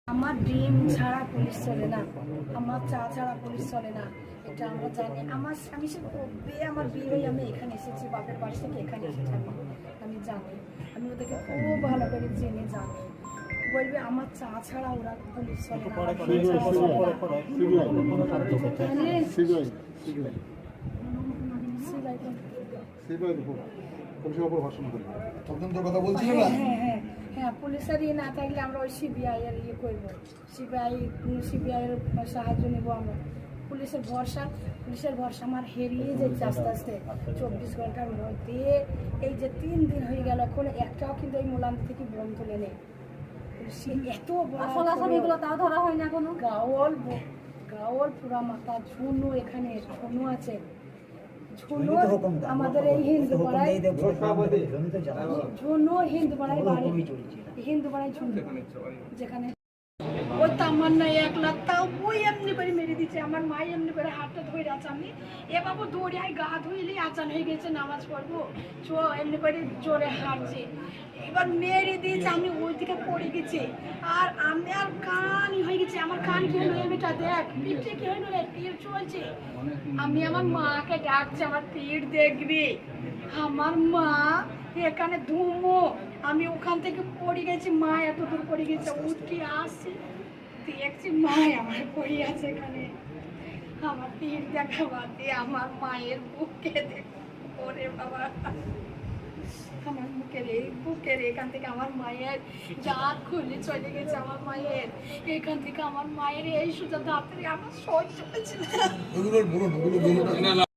আমার ডিম ছাড়া পুলিশ চলে না, আমার চা ছাড়া পুলিশ চলে না, এটা আমরা জানি। আমি সে আমার বিয়ে হয়ে আমি এখানে এসেছি, বাপের বাড়ি থেকে এখানে এসেছি। আমি জানি, আমি ওদেরকে খুব ভালো করে জেনে জানি। বলবে আমার চা ছাড়া ওরা পুলিশ চলে না। হ্যাঁ, পুলিশেরই না থাকলে আমরা ওই সিবিআই এর ইয়ে করবো, সিবিআই এর সাহায্য নেবো আমরা। পুলিশের ভরসা আমার হারিয়ে যাচ্ছে আস্তে আস্তে। 24 ঘন্টার মধ্যে এই যে 3 দিন হয়ে গেল, এখন একটাও কিন্তু এই মোলান থেকে বোম তুলে নেই। এত এগুলো তাও ধরা হয় না কোনো। গাওয়াল পুরা মাথা ঝুনু, এখানে ঝুনু আছে। আমাদের এই হিন্দু পাড়ায় ঝুনু যেখানে ওই তো আমার না 1 লাখ, তাও ওই এমনি করে মেরে দিচ্ছে। আমার মা এমনি করে হাতটা ধরে আছে। আমি এ বাবু দৌড়ে গা ধুইলে আচান হয়ে গেছে, নামাজ পড়বো চো, এমনি করে জোরে হাঁটছে। এবার মেরে দিয়েছে, আমি ওই দিকে পড়ে গেছি। আর আমি আর কানই হয়ে গেছে। আমার কান কি হলো এমনিটা দেখ, পিঠে কি হলো, তীর চলছে। আমি আমার মাকে ডাকছি, আমার তীর দেখবি। আমার মা এখানে ধুমো, আমি ওখান থেকে পড়ে গেছি। মা এত দূর পড়ে গেছে, উঠে আসছে, দেখছি মা আমার পড়ে আছে এখানে। আমার তীর দেখা বাদ দিয়ে আমার মায়ের বুকে দেখো, ওরে বাবা, আমার বুকের এখান থেকে আমার মায়ের দাঁত খুলে চলে গেছে। আমার মায়ের এখান থেকে আমার মায়ের এই সোজা দাঁত থেকে আমার সহ্য হয়েছিল।